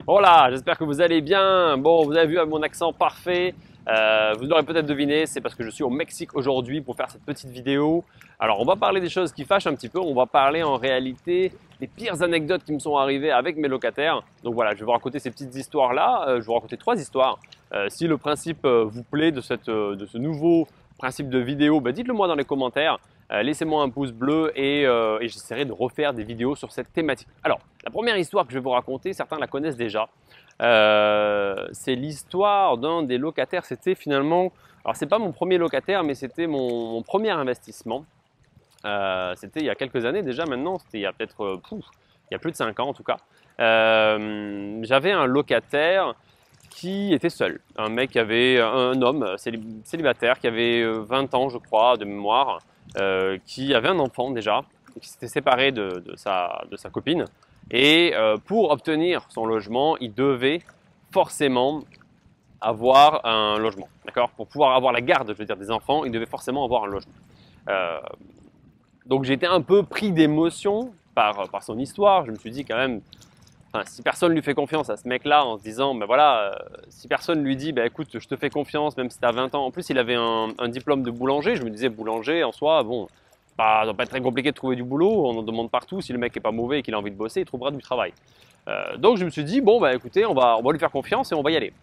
Voilà, j'espère que vous allez bien. Bon, vous avez vu mon accent parfait. Vous l'aurez peut-être deviné, c'est parce que je suis au Mexique aujourd'hui pour faire cette petite vidéo. Alors, on va parler des choses qui fâchent un petit peu. On va parler en réalité des pires anecdotes qui me sont arrivées avec mes locataires. Donc voilà, je vais vous raconter ces petites histoires-là. Je vais vous raconter trois histoires. Si le principe vous plaît de ce nouveau principe de vidéo, bah, dites-le moi dans les commentaires. Laissez-moi un pouce bleu et j'essaierai de refaire des vidéos sur cette thématique. Alors, la première histoire que je vais vous raconter, certains la connaissent déjà. C'est l'histoire d'un des locataires. C'était finalement, alors c'est pas mon premier locataire, mais c'était mon premier investissement. C'était il y a quelques années déjà maintenant, c'était il y a peut-être, il y a plus de 5 ans en tout cas. J'avais un locataire qui était seul. Un mec qui avait, un homme célibataire qui avait 20 ans je crois de mémoire, qui avait un enfant déjà, qui s'était séparé de sa copine. Et pour obtenir son logement, il devait forcément avoir un logement. D'accord. Pour pouvoir avoir la garde, je veux dire, des enfants, il devait forcément avoir un logement. Euh, donc j'étais un peu pris d'émotion par son histoire. Je me suis dit quand même, enfin, si personne lui fait confiance à ce mec-là en se disant, ben voilà, si personne lui dit, ben écoute, je te fais confiance, même si tu as 20 ans. En plus, il avait un diplôme de boulanger. Je me disais, boulanger en soi, bon, ça doit pas être très compliqué de trouver du boulot. On en demande partout. Si le mec est pas mauvais et qu'il a envie de bosser, il trouvera du travail. Donc je me suis dit, bon, bah écoutez, on va lui faire confiance et on va y aller.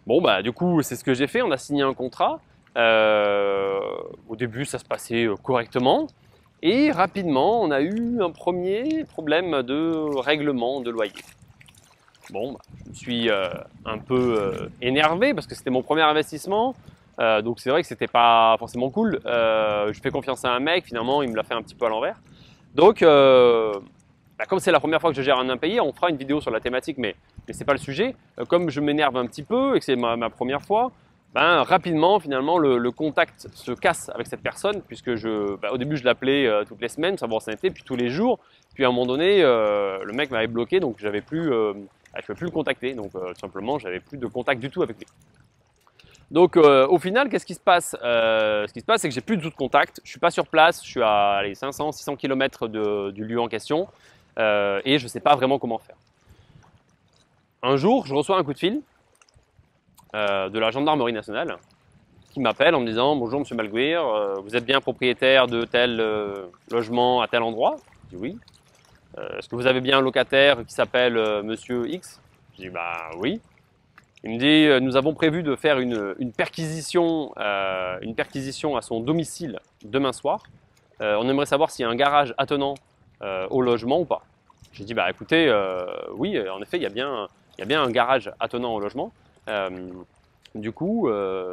Bon, bah du coup, c'est ce que j'ai fait. On a signé un contrat. Au début, ça se passait correctement. Et rapidement, on a eu un premier problème de règlement de loyer. Bon, bah, je me suis un peu énervé parce que c'était mon premier investissement. Donc c'est vrai que c'était pas forcément cool. Je fais confiance à un mec, finalement, il me l'a fait un petit peu à l'envers. Donc, bah, comme c'est la première fois que je gère un impayé, on fera une vidéo sur la thématique, mais c'est pas le sujet. Comme je m'énerve un petit peu et que c'est ma première fois, ben, rapidement, finalement, le contact se casse avec cette personne, puisque au début, je l'appelais toutes les semaines, savoir où ça était, puis tous les jours. Puis à un moment donné, le mec m'avait bloqué, donc j'avais plus, je ne pouvais plus le contacter. Donc, tout simplement, j'avais plus de contact du tout avec lui. Donc, au final, qu'est-ce qui se passe? Ce qui se passe, c'est que j'ai plus du tout de contact. Je suis pas sur place. Je suis à 500, 600 km du lieu en question et je sais pas vraiment comment faire. Un jour, je reçois un coup de fil de la gendarmerie nationale qui m'appelle en me disant bonjour Monsieur Malguir, vous êtes bien propriétaire de tel logement à tel endroit? Je dis oui. Est-ce que vous avez bien un locataire qui s'appelle Monsieur X? Je dis bah oui. Il me dit nous avons prévu de faire une perquisition à son domicile demain soir. On aimerait savoir s'il y a un garage attenant au logement ou pas. J'ai dit bah écoutez oui en effet il y a bien un garage attenant au logement. Euh, du coup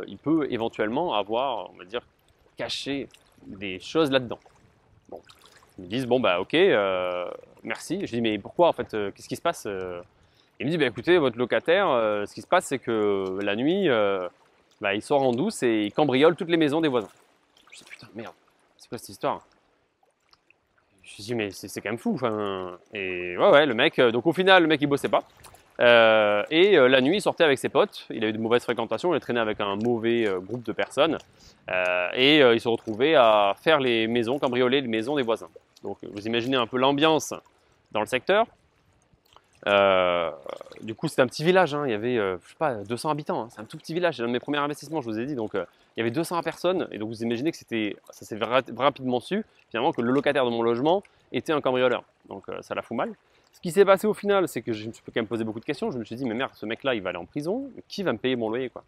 il peut éventuellement avoir on va dire caché des choses là-dedans. Bon, ils me disent bon bah ok merci. Je dis mais pourquoi en fait qu'est-ce qui se passe Il me dit, bah, écoutez, votre locataire, ce qui se passe, c'est que la nuit, bah, il sort en douce et il cambriole toutes les maisons des voisins. Je dis, putain, merde, c'est quoi cette histoire? Je dis, mais c'est quand même fou. Enfin, et ouais, le mec, donc au final, le mec, il bossait pas. La nuit, il sortait avec ses potes. Il a eu de mauvaises fréquentations. Il a traîné avec un mauvais groupe de personnes. Il se retrouvait à faire les maisons, cambrioler les maisons des voisins. Donc, vous imaginez un peu l'ambiance dans le secteur. Euh, du coup, c'était un petit village, hein. Il y avait, je sais pas, 200 habitants, hein. C'est un tout petit village. C'est un de mes premiers investissements, je vous ai dit. Donc, il y avait 200 personnes. Et donc, vous imaginez que ça s'est rapidement su, finalement, que le locataire de mon logement était un cambrioleur. Donc, ça la fout mal. Ce qui s'est passé au final, c'est que je me suis quand même posé beaucoup de questions. Je me suis dit, mais merde, ce mec-là, il va aller en prison. Qui va me payer mon loyer, quoi?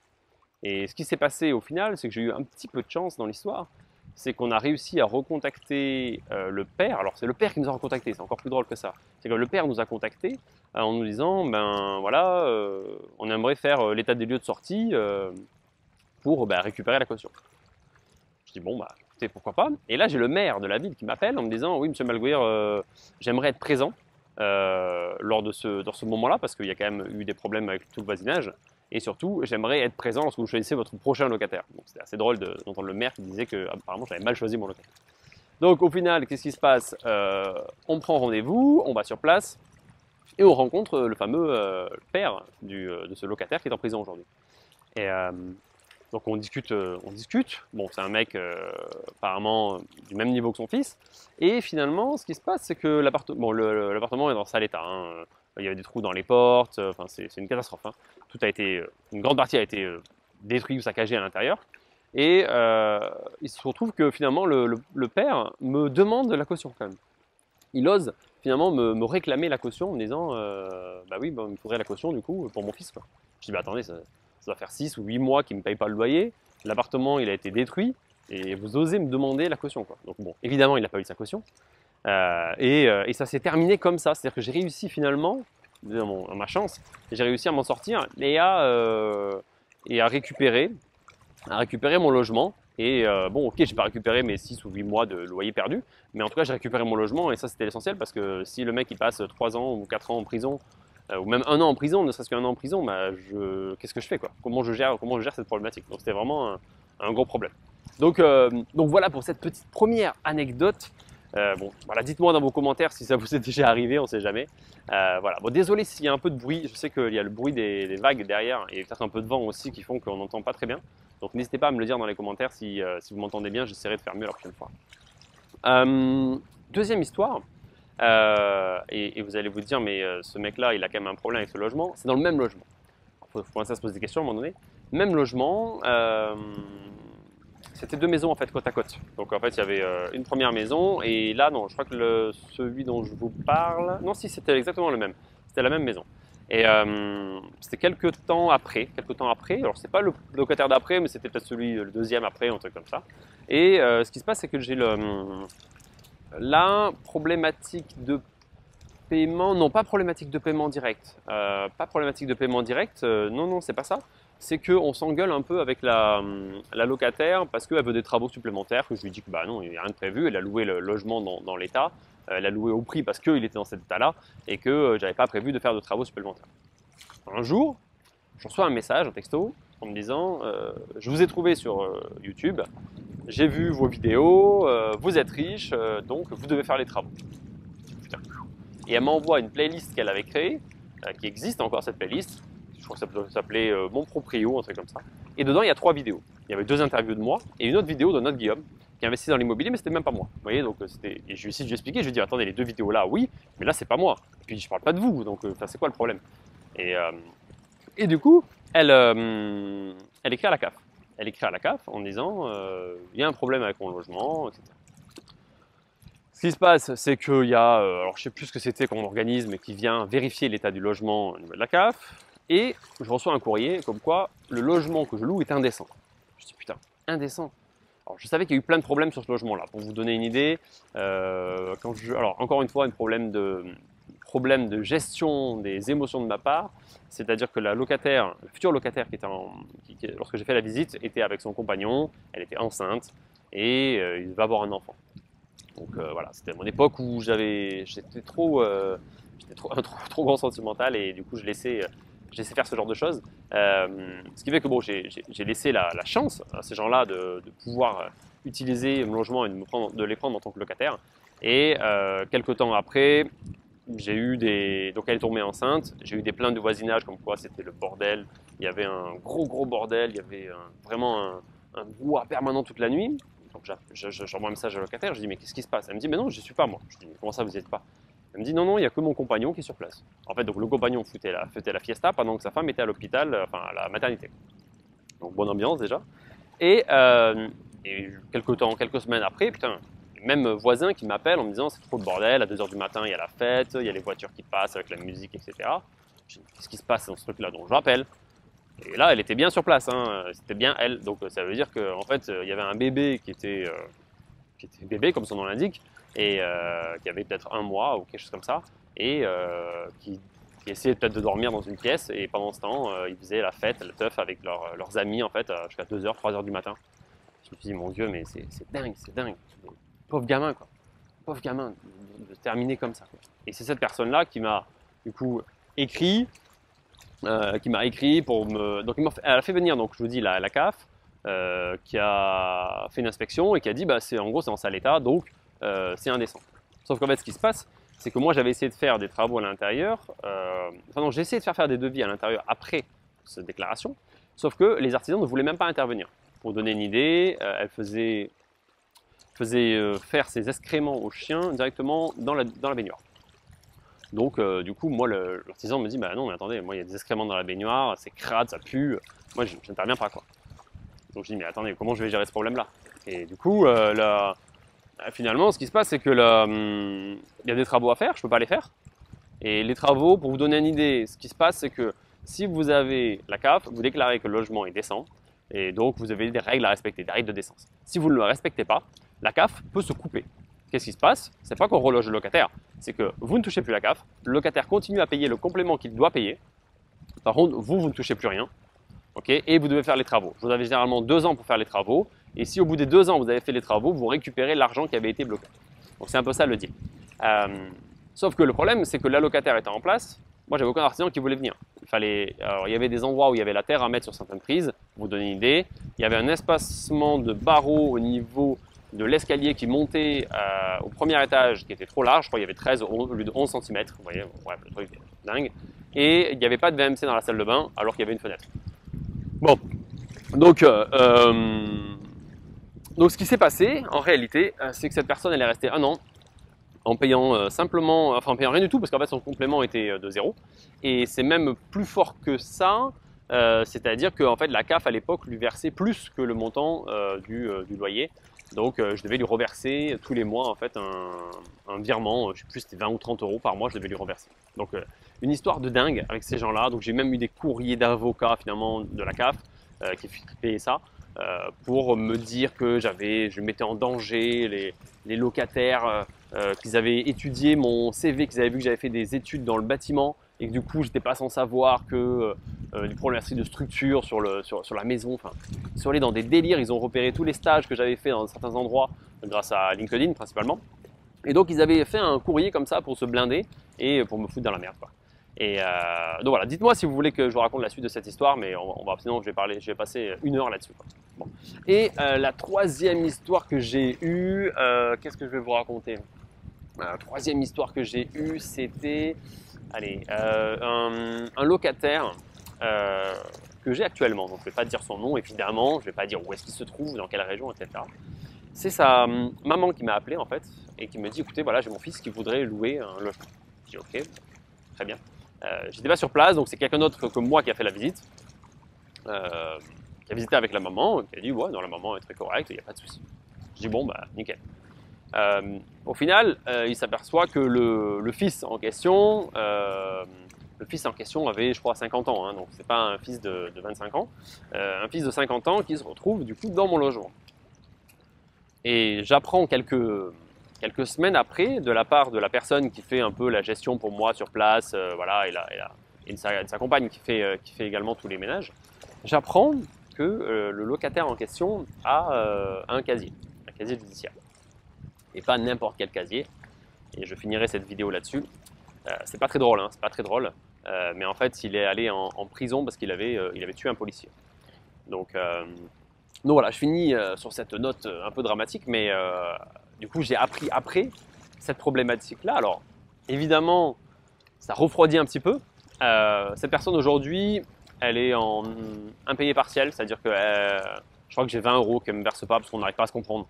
Et ce qui s'est passé au final, c'est que j'ai eu un petit peu de chance dans l'histoire. C'est qu'on a réussi à recontacter le père. Alors, c'est le père qui nous a recontacté, c'est encore plus drôle que ça. C'est que le père nous a contacté en nous disant ben voilà, on aimerait faire l'état des lieux de sortie pour récupérer la caution. Je dis bon, bah écoutez, pourquoi pas. Et là, j'ai le maire de la ville qui m'appelle en me disant oui, monsieur Malguir, j'aimerais être présent lors de ce moment-là parce qu'il y a quand même eu des problèmes avec tout le voisinage. Et surtout, j'aimerais être présent lorsque vous choisissez votre prochain locataire. Donc, c'était assez drôle d'entendre le maire qui disait que apparemment j'avais mal choisi mon locataire. Donc au final, qu'est-ce qui se passe? On prend rendez-vous, on va sur place et on rencontre le fameux père de ce locataire qui est en prison aujourd'hui. Et donc on discute, on discute. Bon, c'est un mec apparemment du même niveau que son fils. Et finalement, ce qui se passe, c'est que l'appartement est dans sale état, hein. il y avait des trous dans les portes, enfin c'est une catastrophe, hein. Tout a été, une grande partie a été détruite ou saccagée à l'intérieur. Et il se retrouve que finalement le père me demande la caution quand même. Il ose finalement me réclamer la caution en me disant bah oui, bah, il me faudrait la caution du coup pour mon fils, quoi. Je dis bah attendez, ça doit faire 6 ou 8 mois qu'il ne me paye pas le loyer, l'appartement il a été détruit et vous osez me demander la caution, quoi. Donc bon, évidemment il n'a pas eu sa caution. Et ça s'est terminé comme ça, c'est-à-dire que j'ai réussi finalement, dans ma chance, j'ai réussi à m'en sortir et à récupérer mon logement. Et bon, ok, j'ai pas récupéré mes 6 ou 8 mois de loyer perdu, mais en tout cas, j'ai récupéré mon logement et ça, c'était l'essentiel parce que si le mec il passe 3 ans ou 4 ans en prison, ou même 1 an en prison, ne serait-ce qu'un an en prison, bah, qu'est-ce que je fais, quoi? Comment je gère cette problématique? Donc, c'était vraiment un gros problème. Donc voilà pour cette petite première anecdote. Bon, voilà, dites-moi dans vos commentaires si ça vous est déjà arrivé, on ne sait jamais. Voilà. Bon, désolé s'il y a un peu de bruit, je sais qu'il y a le bruit des vagues derrière et peut-être un peu de vent aussi qui font qu'on n'entend pas très bien. Donc n'hésitez pas à me le dire dans les commentaires si vous m'entendez bien, j'essaierai de faire mieux la prochaine fois. Deuxième histoire, et vous allez vous dire, mais ce mec-là, il a quand même un problème avec ce logement. C'est dans le même logement. Il faut commencer à se poser des questions à un moment donné. Même logement, c'était 2 maisons en fait côte à côte. Donc en fait il y avait une première maison et là non, je crois que celui dont je vous parle, non si c'était exactement le même, c'était la même maison. Et c'était quelques temps après, alors c'est pas le locataire d'après mais c'était peut-être le deuxième après, un truc comme ça. Et ce qui se passe c'est que j'ai la problématique de paiement, non pas problématique de paiement direct, pas problématique de paiement direct, non c'est pas ça. C'est qu'on s'engueule un peu avec la locataire parce qu'elle veut des travaux supplémentaires, que je lui dis que bah non, il n'y a rien de prévu, elle a loué le logement dans l'état, elle a loué au prix parce qu'il était dans cet état-là et que j'avais pas prévu de faire de travaux supplémentaires. Un jour, je reçois un message, un texto, en me disant je vous ai trouvé sur YouTube, j'ai vu vos vidéos, vous êtes riche, donc vous devez faire les travaux. Putain. Et elle m'envoie une playlist qu'elle avait créée, qui existe encore cette playlist. Je crois que ça s'appelait Mon Proprio, un truc comme ça. Et dedans, il y a 3 vidéos. Il y avait 2 interviews de moi et une autre vidéo de notre Guillaume qui investit dans l'immobilier, mais c'était même pas moi. Vous voyez, donc c'était. Et je lui ai expliqué, je lui ai dit attendez, les 2 vidéos là, oui, mais là c'est pas moi. Et puis je parle pas de vous, donc c'est quoi le problème? Et du coup, elle écrit à la CAF. Elle écrit à la CAF en disant il y a un problème avec mon logement, etc. Ce qui se passe, c'est qu'il y a, alors je sais plus ce que c'était comme organisme qui vient vérifier l'état du logement au niveau de la CAF. Et je reçois un courrier comme quoi le logement que je loue est indécent. Je dis putain, indécent. Alors je savais qu'il y a eu plein de problèmes sur ce logement-là. Pour vous donner une idée, alors encore une fois, un problème de gestion des émotions de ma part. C'est-à-dire que la future locataire lorsque j'ai fait la visite, était avec son compagnon, elle était enceinte et il va avoir un enfant. Donc voilà, c'était mon époque où j'étais trop grand sentimental et du coup je laissais faire ce genre de choses. Ce qui fait que bon, j'ai laissé la chance à ces gens-là de pouvoir utiliser mon logement et de les prendre en tant que locataire. Et quelques temps après, donc elle est tombée enceinte, j'ai eu des plaintes de voisinage comme quoi c'était le bordel, il y avait un gros bordel, il y avait vraiment un brouhaha permanent toute la nuit. Donc j'envoie un message à la locataire, je dis mais qu'est-ce qui se passe? Elle me dit mais non, je ne suis pas moi. Je dis mais comment ça vous n'y êtes pas? Elle me dit non, il n'y a que mon compagnon qui est sur place. En fait, donc le compagnon fêtait la fiesta pendant que sa femme était à l'hôpital, enfin à la maternité. Donc bonne ambiance déjà. Et quelques semaines après, putain, même voisin qui m'appelle en me disant c'est trop de bordel, à 2 h du matin il y a la fête, il y a les voitures qui passent avec la musique, etc. Je dis qu'est-ce qui se passe dans ce truc-là? Donc je rappelle. Et là, elle était bien sur place, hein. C'était bien elle. Donc ça veut dire qu'en fait, il y avait un bébé qui était bébé, comme son nom l'indique, et qui avait peut-être 1 mois ou quelque chose comme ça, et qui essayait peut-être de dormir dans une pièce, et pendant ce temps, ils faisaient la fête, le teuf avec leurs amis, en fait, jusqu'à 2 h, 3 h du matin. Je me suis dit, mon Dieu, mais c'est dingue, c'est dingue. Pauvre gamin, quoi. Pauvre gamin, de terminer comme ça, quoi. Et c'est cette personne-là qui m'a, du coup, écrit pour me. Donc, elle a fait venir, donc, je vous dis, la CAF, qui a fait une inspection et qui a dit, bah, en gros, c'est en sale état, donc c'est indécent. Sauf qu'en fait, ce qui se passe, c'est que moi, j'avais essayé de faire des travaux à l'intérieur. Enfin, non, j'ai essayé de faire des devis à l'intérieur après cette déclaration, sauf que les artisans ne voulaient même pas intervenir. Pour vous donner une idée, elle faisait faire ses excréments aux chiens directement dans la baignoire. Donc, du coup, moi, l'artisan me dit, bah non, mais attendez, moi, il y a des excréments dans la baignoire, c'est crade, ça pue. Moi, je n'interviens pas, quoi. Donc, je dis, mais attendez, comment je vais gérer ce problème-là? Et du coup, finalement, ce qui se passe, c'est que il y a des travaux à faire, je ne peux pas les faire. Et les travaux, pour vous donner une idée, ce qui se passe, c'est que si vous avez la CAF, vous déclarez que le logement est décent, et donc vous avez des règles à respecter, des règles de décence. Si vous ne le respectez pas, la CAF peut se couper. Qu'est-ce qui se passe? C'est pas qu'on reloge le locataire, c'est que vous ne touchez plus la CAF, le locataire continue à payer le complément qu'il doit payer. Par contre, vous ne touchez plus rien, okay, et vous devez faire les travaux. Vous avez généralement 2 ans pour faire les travaux, et si au bout des 2 ans vous avez fait les travaux, vous récupérez l'argent qui avait été bloqué. Donc c'est un peu ça le deal. Sauf que le problème, c'est que l'allocataire était en place. Moi, j'avais aucun artisan qui voulait venir. Alors, il y avait des endroits où il y avait la terre à mettre sur certaines prises, pour vous donner une idée. Il y avait un espacement de barreaux au niveau de l'escalier qui montait au premier étage qui était trop large. Je crois qu'il y avait 13 au lieu de 11 cm. Vous voyez, bref, le truc est dingue. Et il n'y avait pas de VMC dans la salle de bain alors qu'il y avait une fenêtre. Bon, donc ce qui s'est passé en réalité, c'est que cette personne elle est restée 1 an en payant simplement, enfin en payant rien du tout parce qu'en fait son complément était de 0. Et c'est même plus fort que ça, c'est-à-dire que en fait la CAF à l'époque lui versait plus que le montant du loyer. Donc je devais lui reverser tous les mois en fait un virement, je ne sais plus c'était 20 ou 30 euros par mois, je devais lui reverser. Donc une histoire de dingue avec ces gens-là. Donc j'ai même eu des courriers d'avocats finalement de la CAF qui payaient ça pour me dire que je mettais en danger les locataires, qu'ils avaient étudié mon CV, qu'ils avaient vu que j'avais fait des études dans le bâtiment et que du coup j'étais pas sans savoir que des problématiques de structure sur la maison, enfin ils sont allés dans des délires, ils ont repéré tous les stages que j'avais fait dans certains endroits grâce à LinkedIn principalement. Et donc ils avaient fait un courrier comme ça pour se blinder et pour me foutre dans la merde, quoi. Et donc voilà, dites-moi si vous voulez que je vous raconte la suite de cette histoire, mais sinon je vais passer 1 heure là-dessus, quoi. Bon. Et la troisième histoire que j'ai eue, qu'est-ce que je vais vous raconter? La troisième histoire que j'ai eue, c'était un locataire que j'ai actuellement. Donc je ne vais pas dire son nom évidemment, je ne vais pas dire où est-ce qu'il se trouve, dans quelle région, etc. C'est sa maman qui m'a appelé en fait et qui me dit écoutez, voilà, j'ai mon fils qui voudrait louer un logement. Je dis ok, très bien. J'étais pas sur place, donc c'est quelqu'un d'autre que moi qui a fait la visite, qui a visité avec la maman, qui a dit ouais, non, la maman est très correcte, il n'y a pas de souci. Je dis bon, bah nickel. Au final, il s'aperçoit que le fils en question avait, je crois, 50 ans, hein, donc c'est pas un fils de 25 ans, un fils de 50 ans qui se retrouve du coup dans mon logement. Et j'apprends quelques semaines après, de la part de la personne qui fait un peu la gestion pour moi sur place, voilà, et sa compagne qui fait également tous les ménages, j'apprends que le locataire en question a un casier judiciaire. Et pas n'importe quel casier. Et je finirai cette vidéo là-dessus. C'est pas très drôle, hein, c'est pas très drôle. Mais en fait, il est allé en prison parce qu'il avait tué un policier. Donc voilà, je finis sur cette note un peu dramatique, mais du coup, j'ai appris après cette problématique-là. Alors, évidemment, ça refroidit un petit peu. Cette personne aujourd'hui, elle est en impayé partiel, c'est-à-dire que je crois que j'ai 20 euros qu'elle ne me verse pas parce qu'on n'arrive pas à se comprendre.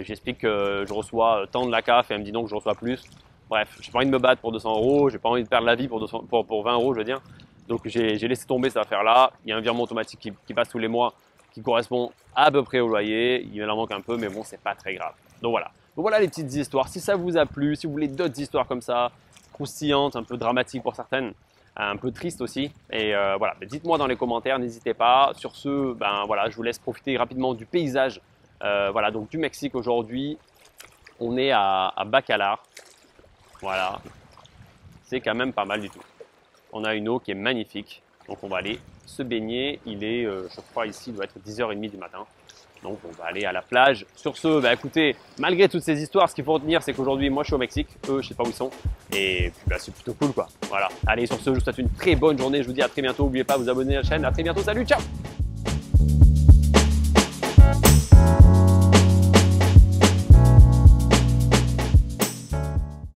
J'explique que je reçois tant de la CAF et elle me dit donc que je reçois plus. Bref, j'ai pas envie de me battre pour 200 euros, j'ai pas envie de perdre la vie pour 20 euros, je veux dire. Donc j'ai laissé tomber cette affaire-là. Il y a un virement automatique qui passe tous les mois qui correspond à peu près au loyer. Il en manque un peu, mais bon, c'est pas très grave. Donc voilà les petites histoires. Si ça vous a plu, si vous voulez d'autres histoires comme ça, croustillantes, un peu dramatiques pour certaines, un peu tristes aussi. Et voilà, dites-moi dans les commentaires, n'hésitez pas. Sur ce, voilà, je vous laisse profiter rapidement du paysage. Voilà, donc du Mexique aujourd'hui, on est à Bacalar. Voilà, c'est quand même pas mal du tout. On a une eau qui est magnifique, donc on va aller se baigner. Il est, je crois ici, il doit être 10h30 du matin. Donc on va aller à la plage. Sur ce, écoutez, malgré toutes ces histoires, ce qu'il faut retenir, c'est qu'aujourd'hui, moi je suis au Mexique, eux, je sais pas où ils sont. Et puis c'est plutôt cool, quoi. Voilà, allez, sur ce, je vous souhaite une très bonne journée. Je vous dis à très bientôt. N'oubliez pas de vous abonner à la chaîne. À très bientôt, salut, ciao!